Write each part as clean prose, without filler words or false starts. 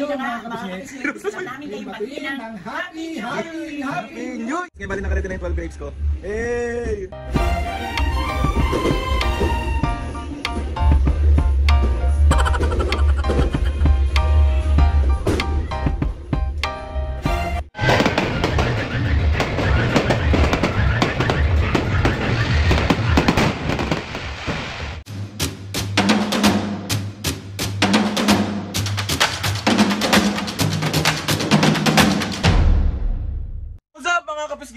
tayo mga kapisngi. Gusto namin kayong batiin ng Happy New Year! Ngayon bali nakarete na yung 12 grapes ko. Hey!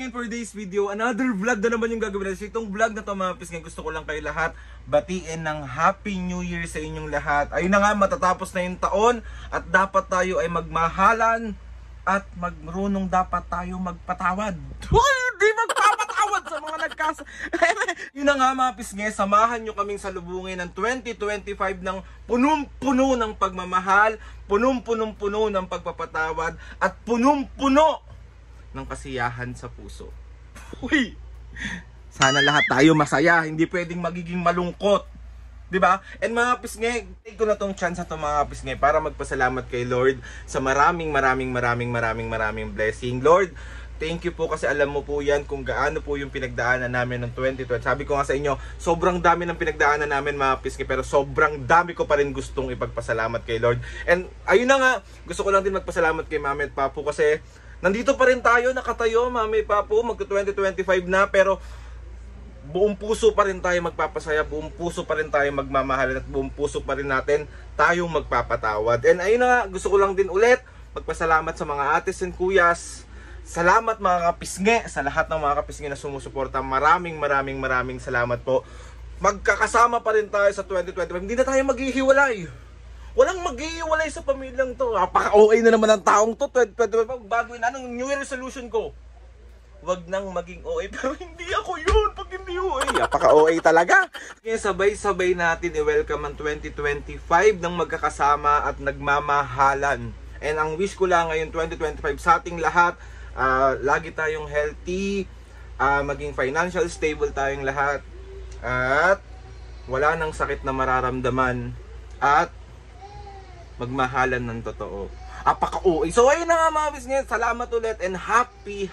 For today's video, another vlog na naman yung gagawin natin. So, itong vlog na to mga pisngin, gusto ko lang kayo lahat batiin ng Happy New Year sa inyong lahat. Ayun na nga, matatapos na yung taon at dapat tayo ay magmahalan at marunong dapat tayo magpatawad. Hindi magpapatawad sa mga nagkas. Yun na nga mga pisngin, samahan nyo kaming salubungin ng 2025 ng punong-puno ng pagmamahal, punong-punong-puno ng pagpapatawad at punong-puno ng kasiyahan sa puso. Uy! Sana lahat tayo masaya, hindi pwedeng magiging malungkot. 'Di ba? And mga pisngi, take ko na tong chance to mga pisngi para magpasalamat kay Lord sa maraming blessing. Lord, thank you po kasi alam mo po yan kung gaano po yung pinagdaanan namin ng 2020. Sabi ko nga sa inyo, sobrang dami ng pinagdaanan namin mga pisngi, pero sobrang dami ko pa rin gustong ipagpasalamat kay Lord. And ayun na nga, gusto ko lang din magpasalamat kay Mami at Papu kasi nandito pa rin tayo, nakatayo, Mami, Papu, mag-2025 na, pero buong puso pa rin tayo magpapasaya, buong puso pa rin tayo magmamahal, at buong puso pa rin natin tayong magpapatawad. And ayun na nga, gusto ko lang din ulit magpasalamat sa mga ates and kuyas. Salamat mga kapisngi, sa lahat ng mga kapisngi na sumusuporta. Maraming salamat po. Magkakasama pa rin tayo sa 2025. Hindi na tayo maghihiwalay. Walang mag-iiwalay sa pamilyang to. Napaka-OA na naman ang taong to. 2025, bago na, anong New Year resolution ko? Wag nang maging OA. Pero hindi ako yun pag hindi OA. Napaka-OA talaga. Kaya sabay-sabay natin i-welcome ang 2025 ng magkakasama at nagmamahalan. And ang wish ko lang ngayon 2025 sa ating lahat, lagi tayong healthy, maging financial stable tayong lahat, at wala nang sakit na mararamdaman, at magmahalan ng totoo. Apaka-OA. So ayun na nga mga pisngin, salamat ulit and happy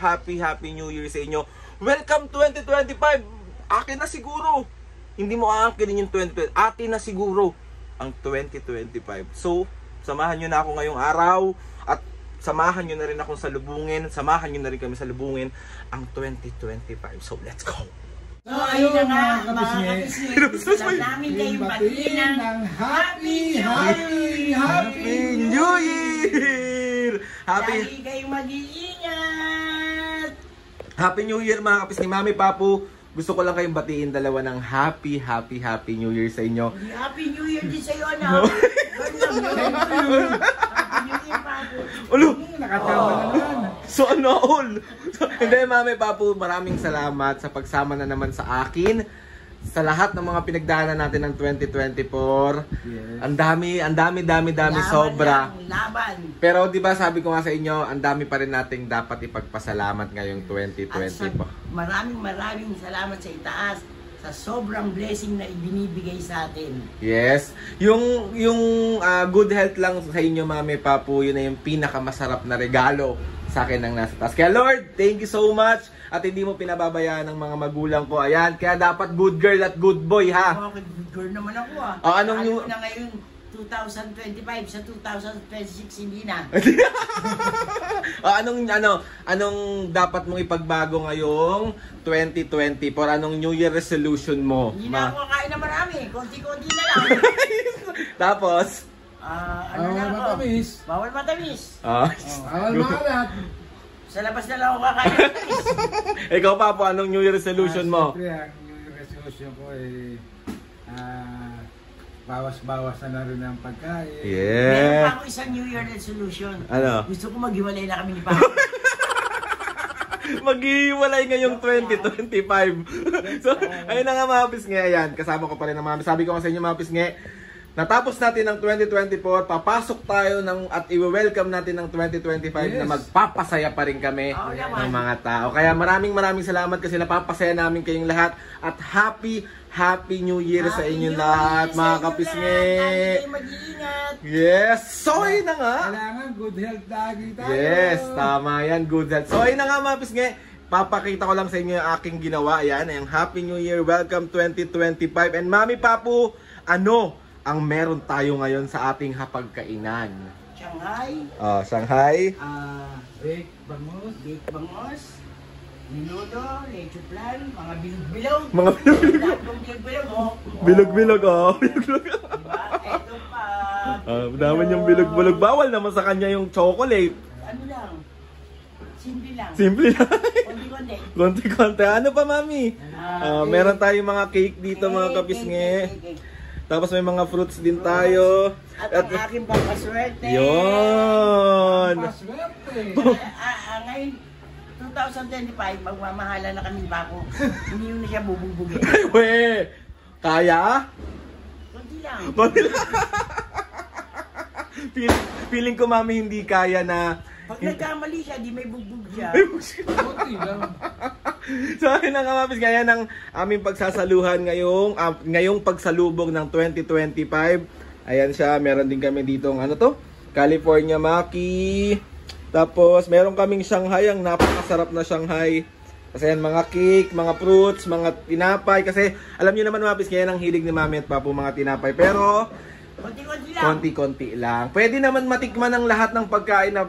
New Year sa inyo. Welcome 2025. Akin na siguro. Hindi mo aangkinin yung 2020. Atin na siguro ang 2025. So, samahan nyo na ako ngayong araw at samahan nyo na rin akong salubungin. Samahan nyo na rin kami salubungin ang 2025. So, let's go! So ayun na nga mga kapisngi, gusto namin kayong batiin ng Happy New Year! Lagi kayong mag-iingat! Happy New Year mga kapisngi. Mami, Papu, gusto ko lang kayong batiin dalawa ng Happy New Year sa inyo. Happy New Year din sa'yo, anak! Happy New Year, Papu! Ulo! Nakatawa na naman! So ano all? Hindi, Mami, Papu, maraming salamat sa pagsama na naman sa akin sa lahat ng mga pinagdaanan natin ng 2024. Yes. Ang dami, sobra. Laban. Pero 'di ba sabi ko nga sa inyo, ang dami pa rin nating dapat ipagpasalamat ngayong 2020 po. Maraming salamat sa itaas sa sobrang blessing na ibinibigay sa atin. Yes. Yung good health lang sa inyo, Mami, Papu, yun na yung pinakamasarap na regalo sa akin ng nasa taas. Kaya Lord, thank you so much. At hindi mo pinababayaan ng mga magulang ko. Ayan, kaya dapat good girl at good boy, ha? Okay, good girl naman ako, ha? Anong na ngayon, 2025 sa 2026 hindi na. Anong dapat mong ipagbago ngayong 2024? Anong New Year resolution mo? Hindi na ako kakain na marami. Konti-konti na lang. Tapos? Bawal matamis. Bawal matamis. Bawal maalat. Sa labas na lang ako kakain ng matamis. Ikaw, Papu, anong New Year resolution mo? Siyempre, ang New Year resolution ko ay bawas-bawas na rin ang pagkain. Meron pa ako isang New Year resolution. Ano? Gusto ko maghiwalay na kami ni Papu. Maghiwalay ngayong 2025. So, ayun na nga mga pisngi. Ayan, kasama ko pa rin ang mga. Sabi ko nga sa inyo mga pisngi, natapos natin ang 2024, papasok tayo at i-welcome natin ang 2025 na magpapasaya pa rin kami ng mga tao. Kaya maraming salamat kasi napapasaya namin kayong lahat at Happy New Year sa inyong lahat, mga kapisngi. Yes! So, ayun na nga. Kailangan good health lagi tayo. Yes, tama yan, good health. So, ayun na nga, mga kapisngi. Papakita ko lang sa inyo yung aking ginawa. Ayan, yung Happy New Year, welcome 2025. And Mami Papu, ano ang meron tayo ngayon sa ating hapagkainan? Shanghai. Shanghai. Bake bangus. Bake bangos. Minudo, leche plan, mga bilog-bilog. Mga Lahat ng bilog-bilog, oh. bilog-bilog, oh. Diba? Eto pa. Daman yung bilog-bilog. Bawal naman sa kanya yung chocolate. Ano lang? Simple lang. Simple lang. Konti-konti. Konti-konti. Ano pa, Mami? Meron tayong mga cake dito, mga Cake, kapisngi. cake. Tapos may mga fruits din tayo. At ang aking pampaswerte. Yun. Paswerte. Ngayon, 2025, magmamahala na kami bako. Hindi yun na siya bubugbugin. Ay, we! Kaya? Kunti lang. Konti lang. Feeling ko, Mami, hindi kaya na... Pag nagkamali siya, di may bugbog siya. Kunti lang. So, ayun na nga, Mapis, gaya ng aming pagsasaluhan ngayong pagsalubong ng 2025. Ayan siya, meron din kami dito ano to? California Maki. Tapos, meron kaming Shanghai, ang napakasarap na Shanghai. Kasi yan, mga cake, mga fruits, mga tinapay. Kasi, alam niyo naman, Mapis, kaya ng hilig ni Mami at Papu mga tinapay. Pero, Konti-konti lang. konti-konti lang. Pwede naman matikman ang lahat ng pagkain na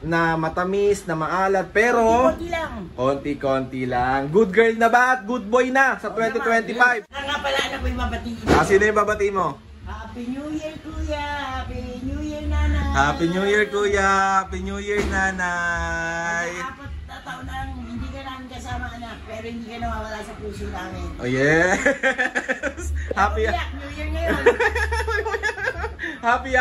na matamis, na maalat, pero Konti-konti lang. konti-konti lang. Good girl na ba at good boy na sa 2025? Nga pala na ko yung mabatiin. Sino yung babati mo? Happy New Year, Kuya! Happy New Year, Nanay! Happy New Year, Kuya! Happy New Year, Nanay! Apat na taon nang hindi ka namin kasama, anak, pero hindi ka nawawala sa puso namin. Oh yes! Happy New Year ngayon! Happy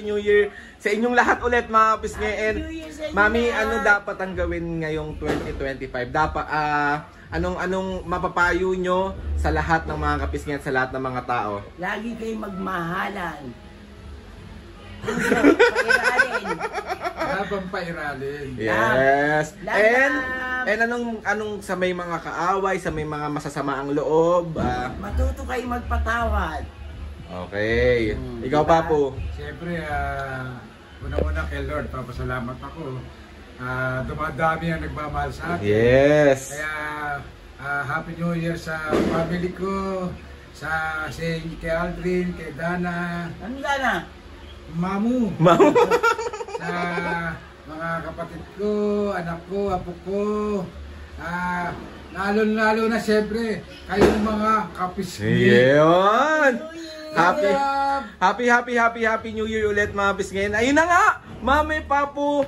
New Year sa inyong lahat ulit, mga kapisngi. And Happy New Year sa inyo Mami, lahat. ano dapat ang gawin ngayong 2025? Dapat anong mapapayo nyo sa lahat ng mga kapisngi at sa lahat ng mga tao? Lagi kayong magmahalan. Pairalin. Labang pairalin. Yes. Love. And anong sa may mga kaaway, sa may mga masasamaang loob? Matuto kayong magpatawad. Okay. Ikaw, Diba? Papu. Siyempre, una-una kay Lord, papasalamat ako. Dumadami ang nagmamahal sa akin. Yes. Kaya, Happy New Year sa family ko, kay Aldrin, kay Dana, Ano sana? Mamu, Ma'am. sa mga kapatid ko, anak ko, apo ko, lalo na siyempre, kayong mga kapisngi. Yun. Happy Happy New Year ulit, mga pisngin. Ayun na nga, Mami, Papu.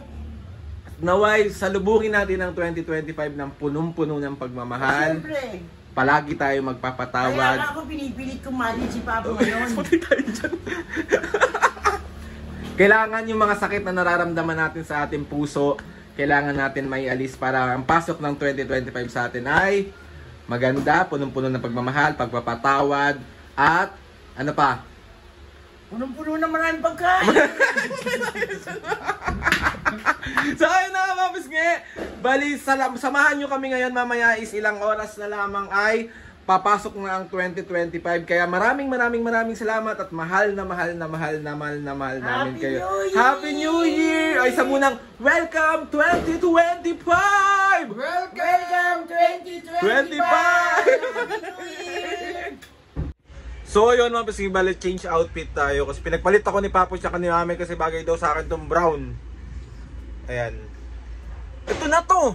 Naway, salubungin natin ang 2025 ng punong-puno ng pagmamahal. Siyempre. Palagi tayo Kaya magpapatawad. nga ako pinipilit kong mahalin si Papa ngayon. Puti tayo dyan. Kailangan yung mga sakit na nararamdaman natin sa ating puso, kailangan natin may alis para ang pasok ng 2025 sa atin ay maganda, punong-puno ng pagmamahal, pagpapatawad, at ano pa? Punong-puno na maraming pagkain. So ayun na, mga pisngi. Bali, samahan nyo kami ngayon mamaya is ilang oras na lamang ay papasok na ang 2025. Kaya maraming salamat at mahal namin Happy kayo. New Year! Happy New Year! Ay, isa munang Welcome 2025! Welcome 2025! Happy New Year! So yun, mga pisngi, bali change outfit tayo kasi pinagpalit ako ni Papo tsaka ni Mami kasi bagay daw sa akin tong brown. Ayan. Ito na to!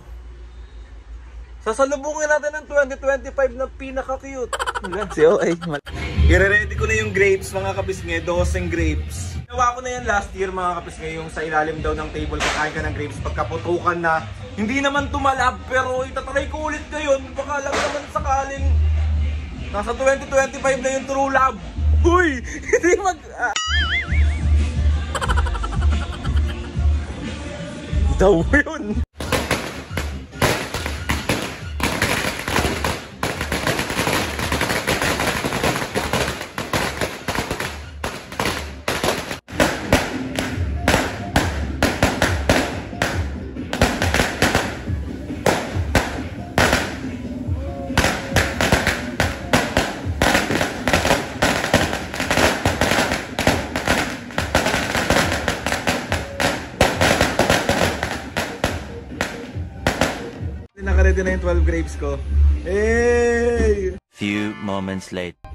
Sasalubungin natin ang 2025 na pinaka-cute. I-ready ko na yung grapes, mga kapisngi. Doseng grapes. Ginawa ko na yan last year, mga kapisngi. Yung sa ilalim daw ng table, kakain ka ng grapes. Pagkaputukan na, hindi naman tumalab. Pero itatry ko ulit ngayon. Baka lang naman sakaling nasa 2025 na yung true love. Huy! Hindi daw yun. ready na yung 12 grapes ko. Hey! Few moments later.